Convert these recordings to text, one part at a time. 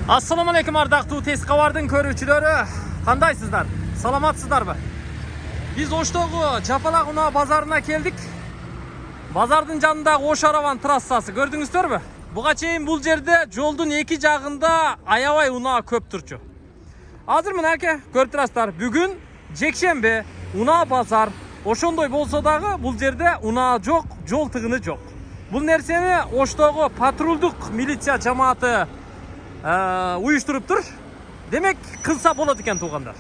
Assalamu alaykum ardaqtуу tez qavardın körүүчүлөрү. Кандайсыздар? Саламатсыздарбы? Biz Оштогу Жапалак унаа базарына келдик. Базардын жанындагы Ош Араван трассасы көрдүңүздөрбү? Буга чейин бул жерде жолдун эки жагында аябай унаа көп турчу. Азыр мынакей көрүп турасыздар. Бүгүн жекшемби, унаа базар. Ошондой болсо дагы бул жерде унаа жок, жол тыгыны жок. Бул нерсени Оштогу патрулдук милиция жамааты уюштуруптур. Демек кылса болот экен туугандар.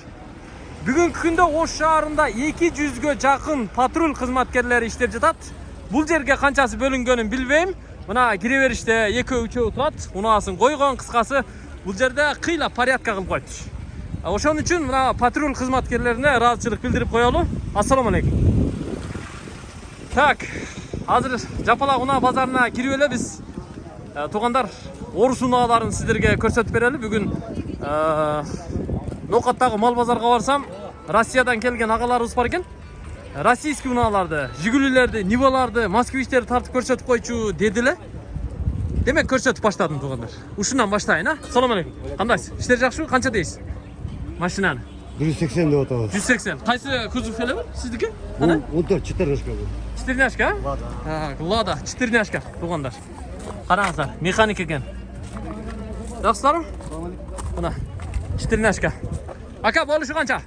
Бүгүнкү күндө Ош шаарында 200гө жакын патруль кызматкерлери иштеп жатат. Бул жерге канчасы бөлүнгөнүн билбейм. Мына кире бериште экөө-үчөө турат. Унаасын койгон, кыскасы бул жерде кыйла порядка кылып койтуш. Ошон үчүн мына патруль кызматкерлерине ыраазычылык билдирип коелу. Ассаламу алейкум. Так, азыр Жапалак унаа базарына кирип элебиз. Туугандар, орус унааларын сиздерге көрсөтүп берели. Бүгүн Нокаттагы мал базарга барсам, Россиядан келген агаларыбыз бар экен. Российский унааларды, Жигулилерди, Ниваларды, Москвичтерди тартып көрсөтүп койчу дедиле. Демек көрсөтүп баштадым туугандар. Ушундан баштайын, а? Салам алейкум. Кандайсыз? Иштер жакшыбы? Канча дейсиз? Машинаны 180 деп атабыз. 180. Кайсы кузов элеби? Сиздики? 14 четырнашка бу. Четырнашка? Лада, четырнашка туугандар. Караңыздар, механик экен. Жакшысыздарбы? Мына четырнашка. Ака, болушу канча?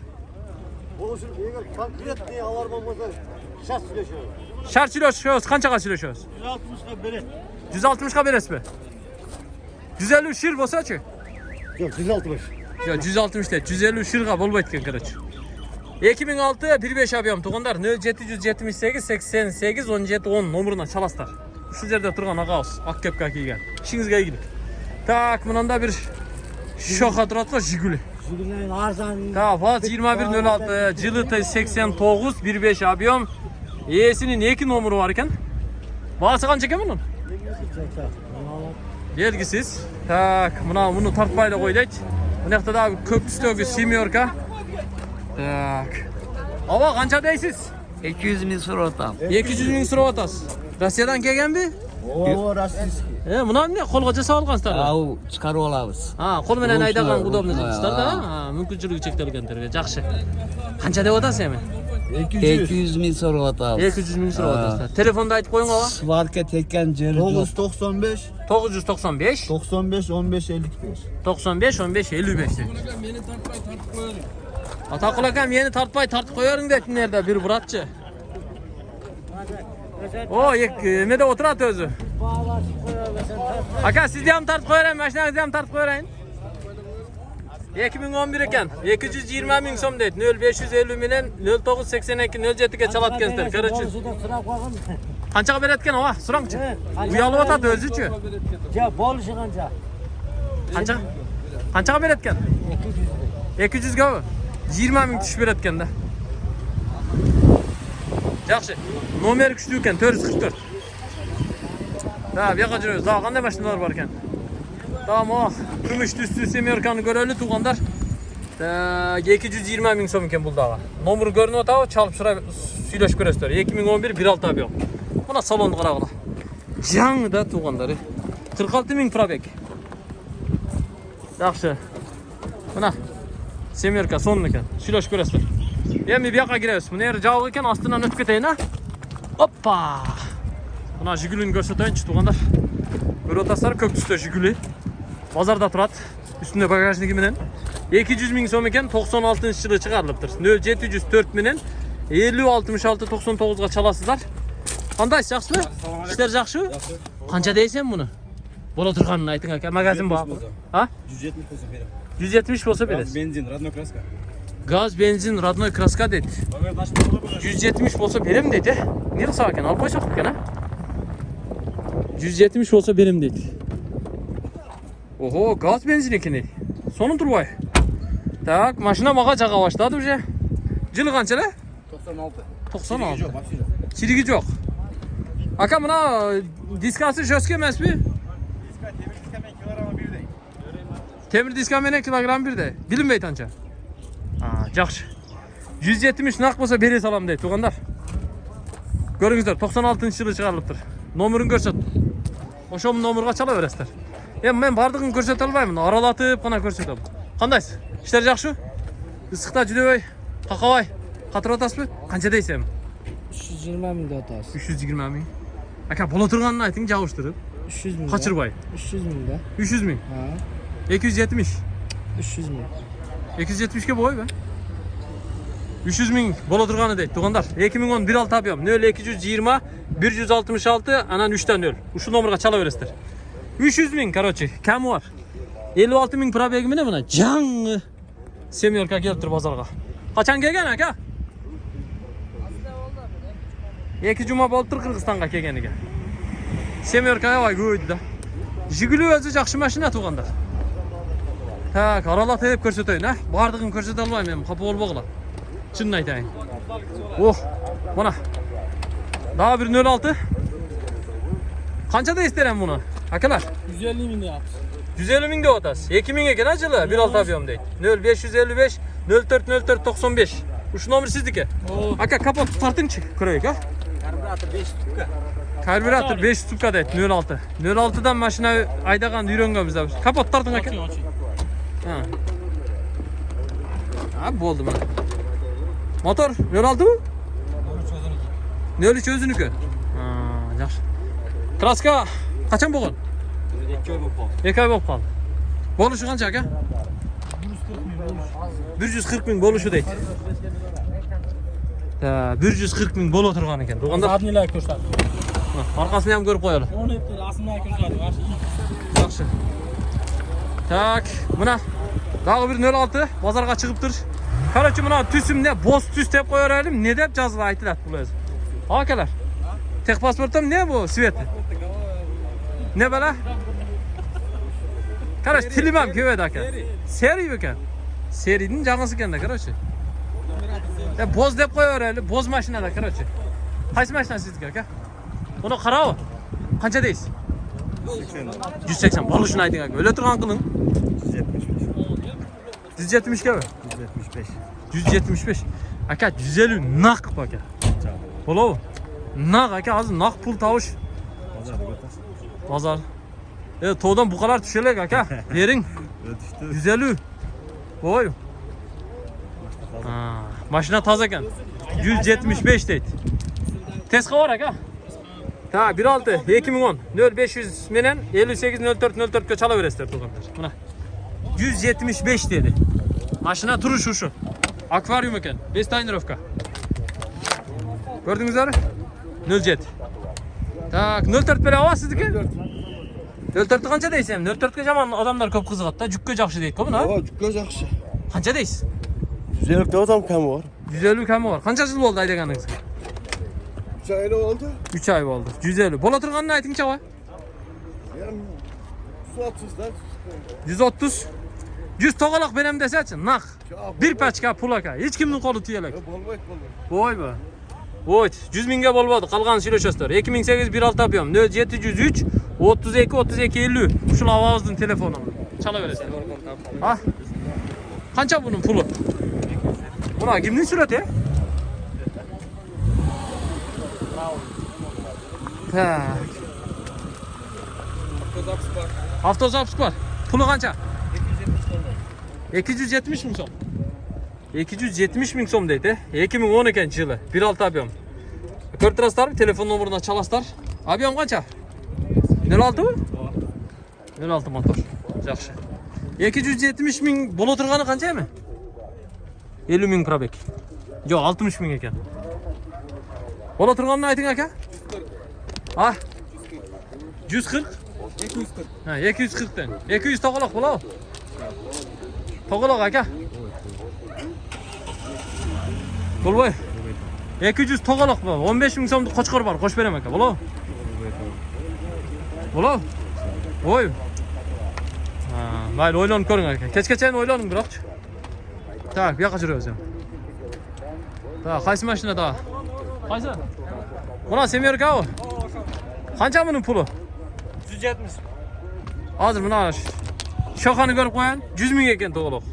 Болушу эгер конкретный алар болбосо шарт сүйлөшөбүз. Шарт сүйлөшөбүз, канчага сүйлөшөбүз? 160ка берет. 160ка бересизби? 150 шир болсочу? Жок, 160. Yok 160 değil, 150 şırga bolbayt ken karaç. 2006 15 abiyam tuğanlar 0778 88 17 10 nomuruna çalastar. Şu yerde turgan ağaos, ak kepka kiygen. İşinizge gidik. Tak, mınanda bir şoka duratla Jiguli. Jiguli'nin arzan. Ta, Faz 2106, Jilitay 89 15 abiyam. Esinin 2 nomuru var iken. Bağısı kança eken bunun? Belgisiz. Tak, bunu tartmayla koyduk. Bu nekte daha köp üstögü Simyorka. Tak. Ava kança deysiz? 200 bin soru atam. 200 bin soru atasız. Rusya'dan kelgen mi? O Rossiyski. Buna ne? Kolgaca sağlıkansızlar. Au çıkarıp alabız. Ha, kol menen aydagan udobnu deyipsizlar da. Ha, mümkünçülüğü çektirilgenlerge. Jakşı. Kança deyip atasız hemen? 200 bin soru atabız. 200 bin soru atasızlar. Telefonda aytıp koyun ava. Svarka tekken ceri. 995 995 95 15 55. 95 15 55 deyip. Atakul akam yeni tartpay tartıp koyarın deyip nerede bir buratçı. O, ne de oturat özü. Aka siz deyam tartıp koyarın, maşinanız deyam tartıp koyarın. 2011 eken, 220 bin som deyip, 0550 minen 0982 07'ge çalat gençler, karıcı. Kançaga beretken ova, surankçı. Uyalı otat özüçü. Ya boluşu kanca. Kançaga beretken? 200 gavı. 20 bin kişi beretken de. Жақсы. Номер күчтүү экен 444. Да, бияка жүрөбүз. Дагы кандай машиналар бар экен? Дагы могу күмүш түстүү семерканы көрөлү туугандар. 220 миң сом экен бул дагы. Номеру көрүнүп атабы? Чалып сүйлөшүп көрөсүздөр. 2011 16 абио. Мына салонду карагыла. Жаңы да туугандар. 46 миң пробег. Жақсы. Мына семерка сонун экен. Сүйлөшүп көрөсүздөр. Эми бияка киребиз. Мына жер жабык экен, астынан өтүп кетейин, а? Оппа! Мына Жигулини көрсөтөйүнчү туугандар. Көрүп атасыздар, көк түстө Жигули. Базарда турат. Үстүндө багажниги менен. 200 миң сом экен, 96-жылы чыгарылыптыр. 0704 менен 50 66 99га чаласыздар. Кандайсыз, жакшыбы? Иштер жакшыбы? Канча дейсен муну? Боло турганын айтың ака. Магазин бар. А? 170 болсо берем. 170 болсо бересиз. Бензин, родной краска. Gaz, benzin, radnoy kraska dedi. 170 olsa benim dedi. Niye sağ eken? Al koysak eken ha? 170 olsa benim dedi. Oho, gaz benzin ekini. Sonun turbay. Tak, maşına mağacağa başladı уже. Jılı kança le? 96. 96. Yok, bak şurada. Çirigi yok. Aka buna diskası joske emas mi? Diska temir diska men kilogram 1 dey. Temir diska men kilogram 1 dey. Bilinmeydi anca. Жақсы. 170 нақ болса бере салам дейді туғандар. Көріңіздер, 96-жылы шығарылыптыр. Номерін көрсет. Ошол номерге чала бересіздер. Men bardığını ko'rsata olmayman. Aralatib qana ko'rsataman. Qandaysiz? İşler yaxshi? Issiqda juda qaqavay. Qatır otasizmi? Qancha deysiz? 320 mingda otasiz. 320 ming. Aka bo'la turganini ayting, javishtirib. 300 ming. Qochirbay. 300 mingda. 300 ming. Ha. 270. 300 ming. 270 ga bo'y be. 300 ming bo'la turgani deydi. Tug'anlar. 2010 16 yapıyorum. 0220 166 anan 3'ten 0. Şu nomerga çalaverasizlar. 300 ming короче. Kami var. 56 ming probegimi ne buna? Can. Semyorka kelib tur bozorga. Qachon kelgan aka? 2 juma bo'lib tur Qirg'izistonga kelganiga. Semyorka voy go'ydi-da. Jiguli o'zi yaxshi mashina tug'anlar. Tak, aralatib ko'rsatayin, ha? Bardığını ko'rsata olmayman, xafa bo'lmoqlar. Şunu aytayın. Oh, bana. Daha bir 06. Qancha da isterim bunu? Akalar. 150 mingda yaptı. 150 ming de otasiz. 2000 ekan acılı. 1.6 yapıyorum deydi. 0555 04 04 95. Şu nomer sizniki. Aka kapot tartınçı. Kırayık ha. Karbüratör 5 tüpka. Karbüratör 5 tüpka deydi. 06. 06'dan maşina aydagan yürüngön bizde. Kapot tartın aka. Ha. Ha oldu bana. Motor 06 mı? 03 özünükü. Ha, yaxşı. Kraska kaçan bo'lgan? 2 oy bo'lib qoldi. 2 oy bo'lib qoldi. Bo'lishi qancha aka? 140 ming bo'lishi deydi. Ha, 140 ming bo'la turgan ekan. To'g'anda Adnilar ko'rsatdi. orqasini ham ko'rib qo'yaylik. Onu rasmlar ko'rsatdi. Yaxshi. Tak, buna daha bir 06 bozorga chiqibdir. Короче, buna tüsümne boz tüs deb qo'yaveraylik. Ne deb yoziladi aytiladi bu o'zi. Akalar. Texpasportim ne bu? Svet. Ne bala? Qarаш, tilim ham keladi aka. Seri ekan. Serinin jag'isi ekanda, короче. Ya boz deb qo'yaveraylik. Boz mashinada, короче. Qaysi mashina sizniki aka? Buni qarao. Qancha deysiz? 180. Bo'lishini ayting aka. O'la turgan qiling. 170 ga mi? 175. 175. Aka 150 naq aka. Bo'lavi. Naq aka, hozir naq pul tovush. Bozorda o'tasiz. Bozor. To'dan bu kadar düşelek aka. Bering. 150. Voy. Ha, mashina toza ekan. 175 deydi. Tezqa var aka. Ta 16 2010 0500 menen 58 04 04 ga çalaverasizlar to'g'anlar. Mana 175 dedi. Mashina turishi shu. Akvaryum ekan. Bestaynerovka. Gördünüzler? 07. Tak 04 bera olasiz sizniki? 04'te qancha deysiz? 04 ga jamon odamlar ko'p qiziqadi-da, jukka yaxshi deydi, buni. Yo, jukka yaxshi. Qancha deysiz? 150 ta odam kami bor. 150 kami bor. Qancha yil bo'ldi aydaganingizga? 3 oy oldu. 3 oy bo'ldi. 150. Bo'la turganini ayting-chi, voy. Yarım 130 da. 130. 100 to'g'aloq berem desachi, naq. Bir pachka pul aka. Hech kimning qo'li tiyalak. Bo'lmaydi, bo'lmaydi. Voy be. Voy, 100 mingga bo'lmadi. Qolgan silochastlar. 2008 1.6 yapıyorum. 0703 32 32 50. Şu avazdan telefonum. Çalaverasizlar. Ha? Qancha bunun puli? Buna kimning surati? Ha. Avtozapis var. Pulu qancha? 270 ming so'm. 270 ming so'm deydi. 2012 yılı. 1.6 yapıyorum. Ko'rib turasizlarmi? Telefon nomeridan chalasizlar. Объем qancha? 06 mı? 06 motor. Yaxshi. 270 ming bo'la turgani qancha mi? 50 ming probek. Yo'q, 60 ming ekan. Bo'la turganini ayting aka. Ha? 140? 240. Ha, 240 dan. 200 to'g'aloq bo'lavi. To'g'aloq aka. Qo'lboy. 200 to'g'aloq bor. 15 ming so'mni qo'chqor bor. Qo'shib beraman aka. Bo'lavi. Bo'lavi. Voy. Ha, mayli o'ylanib ko'ring aka. Kechgacha o'ylaning biroqchi. Tak, bu yoqqa yuramiz ham. Ta, qaysi mashina ta? Qaysi? Buna Semyorka o. Qancha buning puli? 170. Hozir buni shoxani ko'rib qo'ying. 100 ming ekan to'g'riq.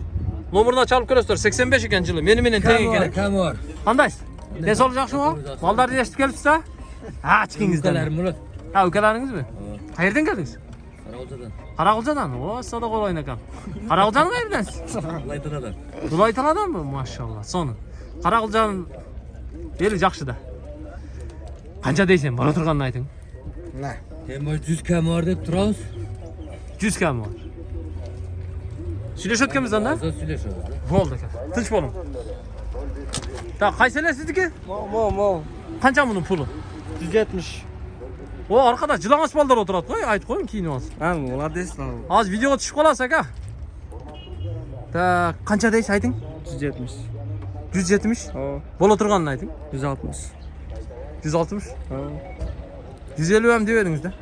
Nomerdan chalib ko'rasizlar. 85 ekan yili. Meni teng ekan. Kam bor. Qanday? Tez ol yaxshimi? Mollarni eshitib kelibsiz-a? Ha, chiqingizdan. Ha, ukalaringizmi? Qayerdan keldingiz? Karagılca'dan. Qarag'iljadan. O, sada qo'ying ekan. Qarag'iljanmi evlensiz? Laytanadan. Bulaytaladanmi? Maşallah. Sonu. Qarag'iljan eli yaxshi-da. Qancha deysen? Bora turganini ayting. Hem 100 kam var deb turamiz. 100 kam var. Süйлөшөткөнбүз анда? Hozir söylesem. Bo'ldi aka. Tinch bo'ling. Ta, qaysi ele sizniki? Mo. Qancha buning puli? 170. O arkada jilang'och bolalar o'tiradi qo'y, aytib qo'ying kiyinib olsin. Ha, молодецlar. Hozir videoga tushib qolasiz aka. Ta, qancha deysiz ayting? 170. 170. Ha, Bo'la turganini ayting. 160. 160. Ha. 150 ham debedingiz-da.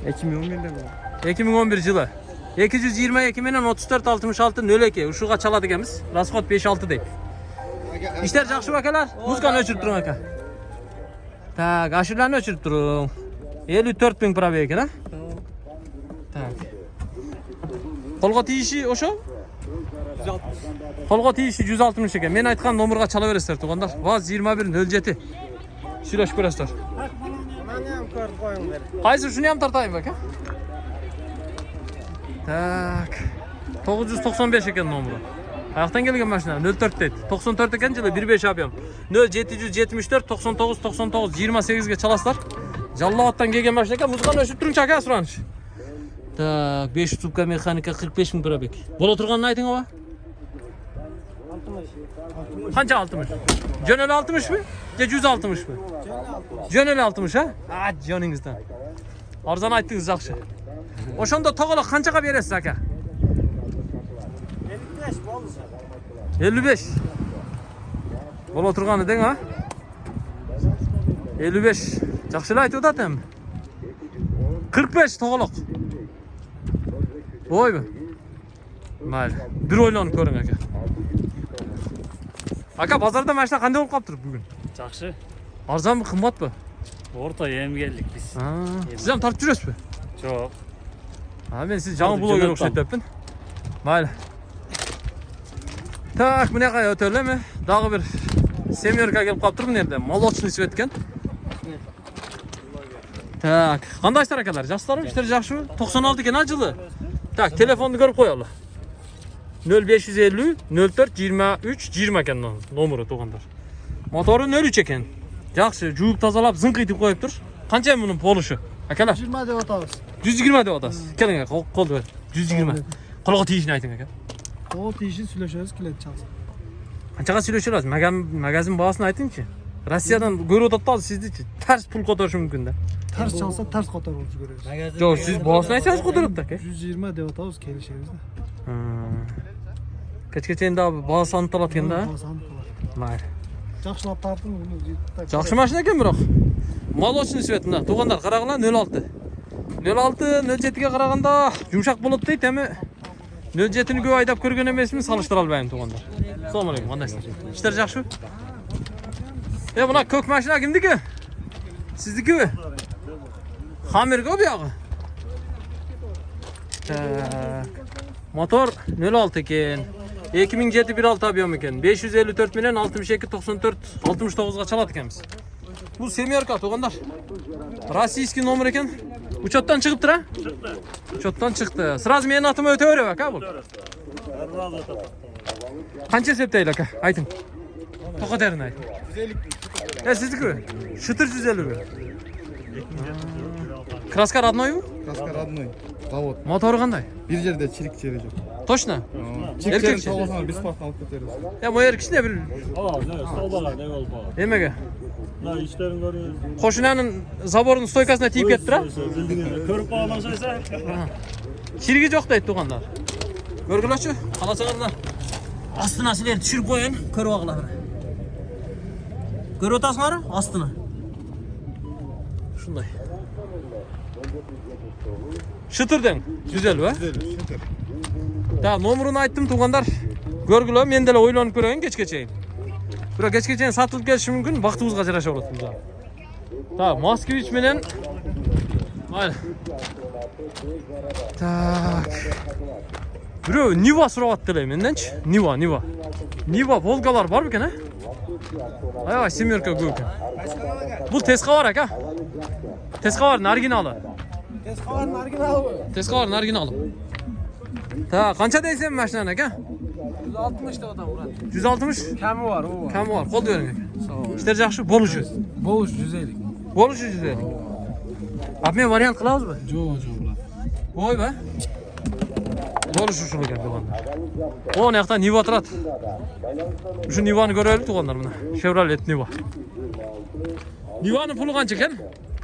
2011'de mi? 2011 yılı. 222 menen 34 66 02 uşuğa çalады ekemiz. Расход 5-6 deyip. İşler жақсы akalar. Muzikani öçürüp durun aka. Tak, aşırılarını öçürüp durun. 54 bin para ekan ha? Tak. Қолға тиіші ошо? 160. Қолға тиіші 160 ekan. Men aytқан номерға чала бересіздер туғандар. Vaz 21 07. Сүйлөшүп көрөсүздөр. Bana ham ko'rib qo'yinglar. Qaysi şunu ham tartayım bak ha? Tak. 995 ekan nomeri. Ayaktan gelgen maşina 04 deydi. 94 ekan жылы 15 yapıyorum. 0774 99 99 28'ge çalaslar. Жаллабаттан келген машина ekan. Muzikani öşüp turun çaka suranış. Так, 5 трубка mexanika 45 bin para bek. Bola turganını ayting ova. 60. Qancha 60? Jöneli 60 mı? Ya 160 mı? Jöneli 60 ha? Ha, joningizdan. Arzon aytdingiz yaxshi. Oşonda to'g'aloq qanchaga berasiz aka? 55 bo'ldi. 55. Bola turgani deng ha? 55. Yaxshilab aytib o'tadim. 45 to'g'aloq. Voymi? Mayli. Bir o'ylanib ko'ring aka. Aka, bozorda mashina qanday bo'lib qolibdi bugun? Жақсы. Arzonmi, qimmatmi? Орта ем келдік біз. Ha, siz ham tortib jurasizmi? Жоқ. Ha, men siz жаңы bloger o'xshatyapman. Mayli. Tak, bunaqa o'tolami? Dag'i bir semyorka kelib qolibdir bu yerda. Молочный свет ekan. Tak, qandaysizlar akalar? Yaxshilarmi? Ishlar yaxshimi? 96 ekan yili. Tak, telefonni ko'rib qo'yinglar. 0550 04 23 20 ekan nomeri to'g'anlar. Motori 03 ekan. Yaxshi, juvib tozalab, zinq etib qo'yib tur. Qancha buning polishi? Akalar? 20 deb o'tamiz. 120 deb otasiz. Keling aka, qo'lni ber. 120. Qo'lga tegishini ayting aka. O teyişin süleşiriz kilit çalsın. Qanchaga söylashirasiz? Magazin bahosini aytingchi. Rossiyadan ko'rib o'tadi sizni-chi. Ters pul ko'tarishi mumkin-da. Ters çalsa ters kotarımızı görüyoruz. Yo'q, siz bahosini aytsangiz ko'taribdi aka. 120 deb o'tamiz kelishimiz de. Kechgacha endi bahosi aniqlanayotganda. Mayli. Yaxshilab tartib bunu. Yaxshi mashina ekan biroq. Молочный svetda. To'g'anlar qarag'lar 06. 06 07 ga qaraganda yumshoq bo'ladi deydi, ama 07ni ko'p aydab ko'rgan emasman, solishtira olmayman to'g'anlar. Assalomu alaykum, qandaysizlar? Ishlar yaxshimi? Buna ko'k mashina kimniki? Siznikimi? Xamirga bu yog'i. Motor 06 ekan. 2007 1.6 объем ekan. 554 bilan 62 94 69 ga chaladi ekanmiz. Bu semyorka to'g'anlar. Rossiyskiy nomer ekan. Uchotdan chiqibdi-a? Chiqdi. Uchotdan chiqdi. Сразу meni atimga o'taverib aka bu. Qancha septayli aka? Ayting. To'qotarini ayting. 150. Sizniki? Shitir 150 mi? Kraska родной-mi? Kraska родной. Zavod. Motori qanday? Bir yerdə çilik çeri yox. Точно? Çiliklərini toplasana biz farklı alıp getiririz. Ya bu yer kişine bir Aa, ne? Stolbalar ne oldu? Emege. Ne işlerin görüyoruz. Qo'shinaning zaborning stoykasına tiyip ketdi-a? Bildiğin körüp bağlansaysa. Shirigi yo'q deydi to'g'anlar. Ko'rgilachchi, qalasanglar. Ostini sizlar tushirib qo'ying, ko'rib olinglar. Ko'rib o'tasizlarmi? Ostini. Shunday. Shitirdan 150 va? 150. Da, nomerini aytdim to'g'anlar. Ko'rgillar, mendala o'ylanib ko'rayin kechgacha. Biroq kechgacha sotilib ketishi mumkin, vaqtimizga yarasha oladi bizlar. Da, Moskvich bilan mayli. Tak. Bro, Niva so'rayaptilar mendan-chi. Niva. Niva Volgalar bormi ekan, ha? Ay, semyorka ko'p ekan. Bu Tezqavar aka. Tezqavarning originali. Tezkavarın orijinali bu. Teskavarın orijinali. Ta qancha deysen mashinani aka? 160 da adam Murat. 160? Kemi var o var. Kam var. Qo'l bering aka. İşler yaxshi bo'lishi. Boğuş 150. Bo'lishi juda. Abi men variant qilamizmi? Jo'q Murat. Voy be. Bo'lishi shu ekan to'g'anda. O yoqda Niva turadi. Shu Nivani ko'raylik to'g'anlar mana. Chevrolet Niva. Nivani puli qancha ekan?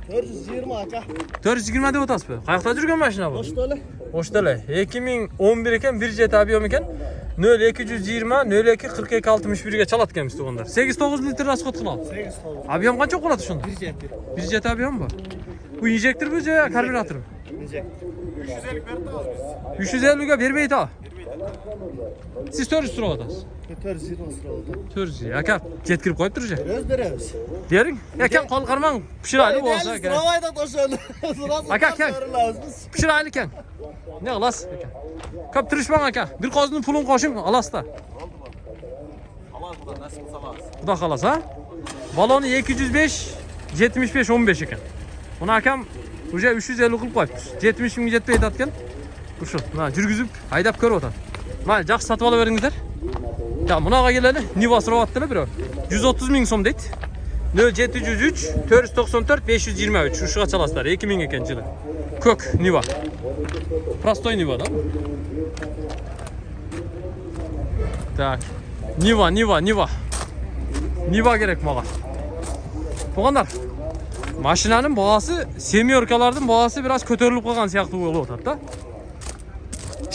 420 aka. 420 deb o'tasizmi? Qayoqda yurgan mashina bu? Boştalı. O'shtala 2011 ekan, 1 jet объем ekan. 0220 02 42 61 ga chalatganmiz to'g'anlar. 8-9 litr расход qiladi. 8 tavuk. Объем qancha qoladi shunda? 1 cepti. 1 jet объем bu. Bu injektor bu ya karbürator. 350 ga bermaydi ha. Siz 400 lira olasiz. 420 lira oldu. 400. Aka jet kirib qo'yib turja. Öz beremiz. Dering. Aka qol qarmang, pishiraylik bo'lsa aka. Sıramayda taşıyorum. Aka kel. Pishiraylik ekan. Ne qilasiz aka? Ko'p tirishmang aka. Bir qo'zni pulini qo'shing, olasizda. Xudo xolasa, ha? Baloni 205 75 15 ekan. Buni akam уже 350 qilib qo'yibdi. 70 mingga yetib aytayotgan. Shu, mana yurgizib, haydab ko'rib o'tadi. Mana yaxshi sotib olaveringizlar. Ya bunaqa keladi, Niva so'rayaptilar birov. 130 ming so'm deydi. 0703 494 523 shuga chalasizlar. 2000 ekan jili. Ko'k Niva. Prostoy Niva da. Tak. Niva. Niva kerak menga. To'g'anlar. Mashinaning bahosi semyorkalarning bahosi biroz ko'tarilib qolgan siyoqti bo'lib o'tadi-da.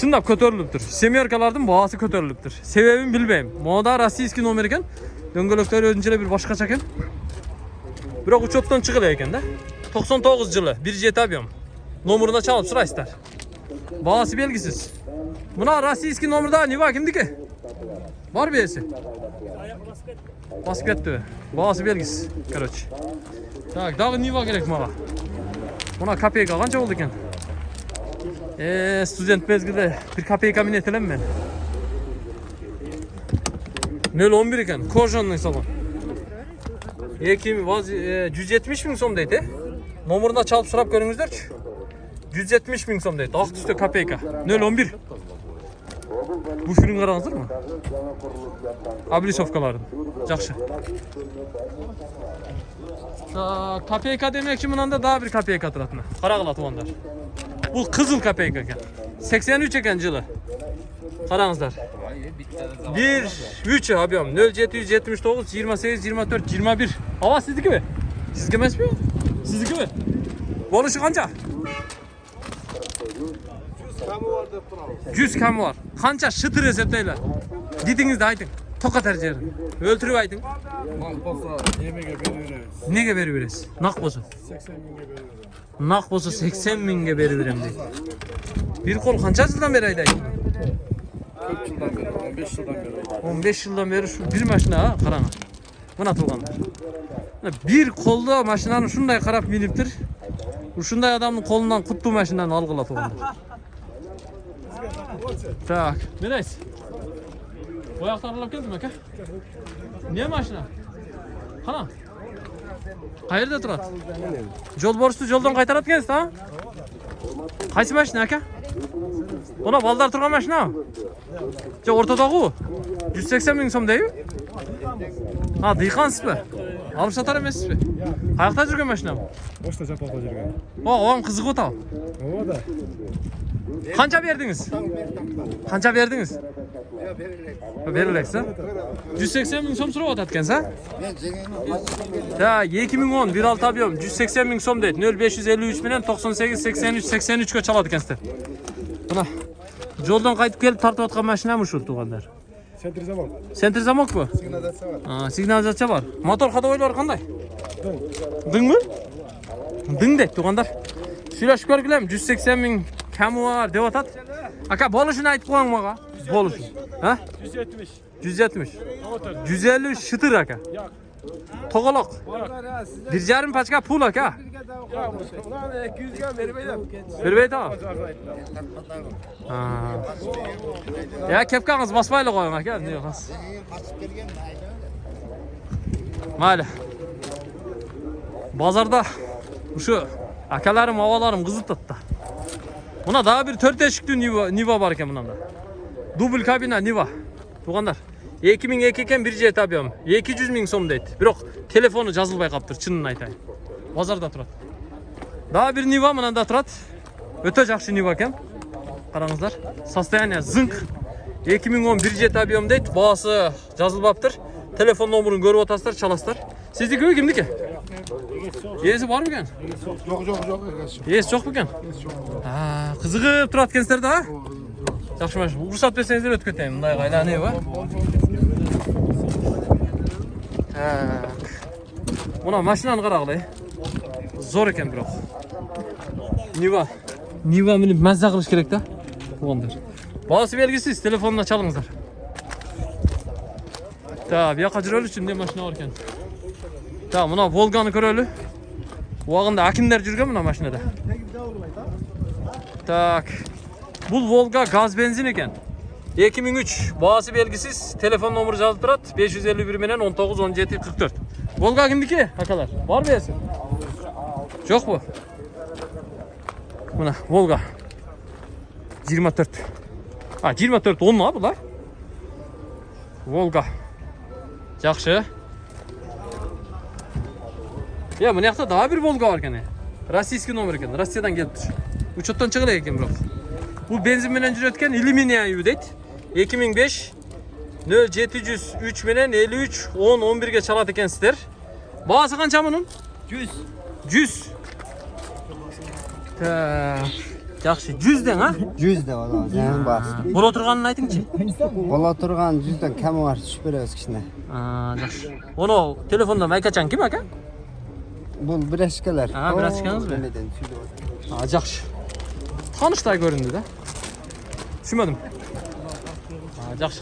Shundab ko'tarilibdir. Semyorkalarning bahosi ko'tarilibdir. Sebebini bilmayman. Moda rossiyskiy nomer ekan. Do'ngalaklar o'zincha bir boshqacha ekan. Biroq uchotdan chiqilgan ekan-da. 99 yili 1 jet объем. Nomerini chalib so'raysizlar. Bahosi belgisiz. Buna rossiyskiy nomerda Niva kimniki? Bor berisi. Basib ketdi. Bahosi belgisiz. Короче. Tak, daha Niva kerak menga. Buna kopeyka qancha bo'ldi ekan? Student mezgilda 1 kopeyka minetilam men. 011 ekan, Kojanning salon. 170 ming so'm deydi. Nomerini chalib so'rab ko'ringizlar-chi. 170 ming so'm deydi. Oq tusda kopeyka. 011. Bu filmni qarangizlarmi? Ablisovkalarni. Yaxshi. Kopeyka demakchi bundan daha bir kopeyka turadi. Qaranglar to'g'anlar. Bu qizil kopeyka ekan. 83 ekan yili. Qarangizlar. 1 3 объем 0779 28 24 21. Ava siznikimi? Sizga emasmi? Siznikimi? Bo'lishi qancha? 100 kam var. Qancha shitir eseptaylar. Didingizda ayting. To'xtatar yerini. O'ltirib ayting. Nega berib berasiz? Naq bo'lsa. 80 mingga beraman. Naq bo'lsa 80 mingga berib beraman deydi. Bir qo'l qancha yildan beri aytaydi? 40 yıldan beri, 15 yıldan beri. 15 yildan beri shu bir mashina ha, qarang. Buna to'g'anlar. Bir qo'lda mashinani shunday qarab minibdir. Shunday odamning qo'lidan qutbu mashinani olg'ila to'g'anlar. Tak, ne deysiz? Bu yoqdan olib keldim aka. Ne mashina? Qana? Qayerda turadi? Yo'l borishni yo'ldan qaytaratgansiz, ha? Qaysi mashina aka? Buna baldar turgan mashina. Jo o'rtadagi 180 ming so'm deymi? Ha, dehqonsizmi? Olib sotar emassizmi? Qayoqda yurgan mashina bu? Boşta Japonda yürgen. O'g'am qiziq o'tadi. O da. Qancha berdingiz? Qancha berdingiz? Berileksa? 180 ming so'm so'rab o'tayotgansiz, ha? Ya 2010 1.6 объем 180 ming so'm deydi. 0553 bilan 98 83 83 ga chaladi ekansizlar. Buna yo'ldan qaytib kelib tortib o'tgan mashina shu to'g'anlar. Sentri zaman. Sentr zamok bu. Signalizatsiya var. Ha, signalizatsiya bor. Motor ходовойлari qanday? Dingmi? Ding deydi to'g'anlar. Shular ko'rgilam 180 ming kami var deb o'tadi. Aka bo'lishini aytib qo'ying menga. Bo'lishi. Ha? 170. 170. 150 shitir aka. To'g'aloq. 1,5 paçka pul aka. Ulan 200 gram vermeydim. Berbaydi ha. Ya kepkangiz basmayla qo'ying aka. Ne yo'qsiz. Mayli. Bozorda shu Akalarım, havalarım kızıtlattı. Buna daha bir 4 eşikli Niva var eken bundan da. Dubl kabina Niva. Tuğanlar. 2002 eken bir jet abiyam. 200 ming so'm deydi. Biroq telefonu жазылбай qaptır, çınını aytayın. Bazarda turadi. Daha bir Niva mınanda turadi. Öte жақсы Niva eken. Qarаңыздар. Состояние zınk. 2011 jet abiyam deydi. Bağısı жазылбаптыр. Telefon numarını görüp otasızlar, çalasızlar. Sizdeki öy kimdiki? Esi var mı eken? Yok. Esi çok mu eken? Kızıgıp turadi ekensizler da. Жақсы маш. Ruxsat bersеңizdер өтүп кетейин. Мындай айланып ба. Так. Мына машинаны карагылай. Зор экен бирок. Niva. Niva менен маза кылыш керек да. Тугандар. Баасы белгисиз, телефонуна чалыңыздар. Так, бияка жүрөлү үчүн эмне машина бар экен. Так, мына Волганы көрөлү. Убагында акимдер жүргөн мына машинада. Так. Bul Volga gaz benzin eken. 2003 bağısı belgisiz, telefon numarı yazılıp durat. 551 menen 19 17 44. Volga kimdiki? Akalar. Var mı yesi? Yok bu. Buna Volga. 24. 24 10 mu bular? Volga. Yaxşı. Ya bu yakta daha bir Volga var eken. Rossiyskiy nomer eken. Rossiyadan geliptir. Uçottan çıkılay eken biroq. Bu benzin menen jürötken Illuminayan yu deyt. 2005 0703 menen 53 10 11'ge çalat ekensizler. Bağısı kança bunun? 100. Yaxşı 100 den ha? 100 de valla, senin bahsi. Bol oturganını aytыңчы. Valla oturgan 100'den kemi var, düşüp berебиз kişine. Yaxşı. Onu telefonda maykaçan kim aka? Bu bileşkeler. Bileşkeniz mi? Yaxşı. Tanıştay göründü de. Düşünmedim. Yaxşı.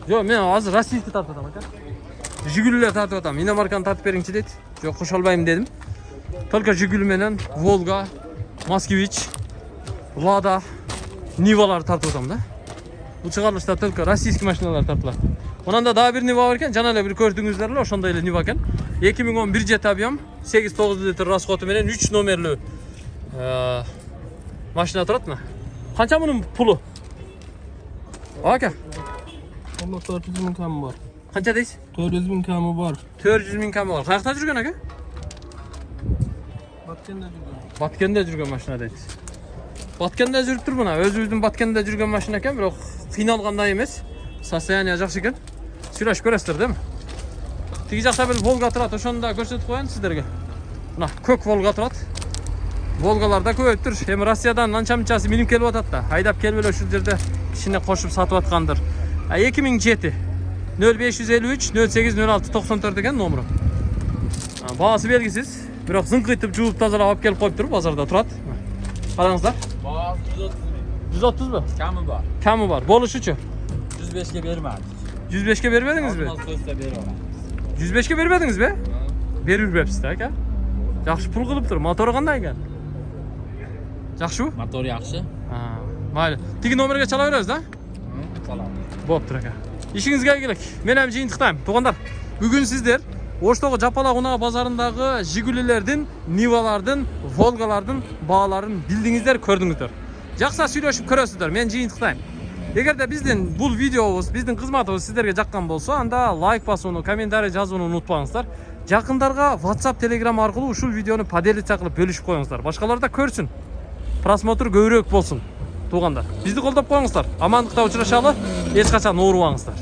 Yo, men hazır Rossiyskiy tartып атам aka. Jigullar tartып атам. Inomarkаны tartып бериңчи дейт. Жок, коşо албайм dedim. Только Jigul менен Volga, Moskvich, Lada, Niva'lar tartып атам да. Bu çıkarılışta только Rossiyskiy машиналар tartılат. Ondan da daha bir Niva var eken, jana эле bir көрдүңүздөр эле, ошондой эле Niva eken. 2011 jet abiyam, 8-9 litr расходу менен 3 номерлүү машина турат mı? Kança bunun pulu? Aka. Onda 400 bin kamı var. Kança deysiz? 400 bin kamı var. 400 bin kamı var. Kayakta жүргөн aka? Batkende жүргөн. Batkende жүргөн машина дейт. Batkende жүрүп тур мына. Өзүбүздүн Batkende жүргөн машина экен, бирок кыйналгандай эмес. Состояние жакшы экен. Сүйлөшүп көрөсүздөр, дейм. Тиги жакта бир Volga турат, ошону да көрсөтүп коеюн сиздерге. Мына көк Volga турат. Volgalarda көбөйүптүр. Эми Россиядан анча-мынчасы минип келип атат да. Айдап келип эле ушул жерде кичине кошуп сатып аткандыр. 2007 0553 08 06 94 деген номеру. Баасы белгисиз. Бирок зыңкыйтып жууп тазалап алып келип коюптур, базарда турат. Караңыздар. Bağız 130 mu? kamı var. Kamı var. Boluşuçu. 105'e vermedi. 105'ke vermediniz mi? Olmaz söz de veriyorlar. 105'ke vermediniz be? Verir hepsi aka. Yaxşı pul kılıptır. Motoru qanday ekan? Yaxşı mı? Motor yaxşı. Mayli. Tigi nomerga çala berasiz da? Salam. Bo'ptur aka. İşingizge kelgilek. Men ham jiyintiqdayım. Tug'anlar, bugun sizler Oştoq Japalaq Unağı bazarındagı Jigulilerden, Niva'lardan, Volgalardan bağların bildingizler, gördüңүздөр. Жақсы сүйлөшүп көрөсүздөр. Men жийинтиктайм. Эгерде биздин бул видеобуз, биздин кызматыбыз сиздерге жаккан болсо, анда лайк басууну, комментарий жазууну унутпаңыздар. Жакындарга WhatsApp, Telegram аркылуу ушул видеону поделиться кылып бөлүшүп коюңуздар. Башкалар да көрсүн. Просмотр көбүрөөк болсун. Туугандар, бизди колдоп коюңуздар. Амандыкта учурашалы, эч качан оорубаңыздар.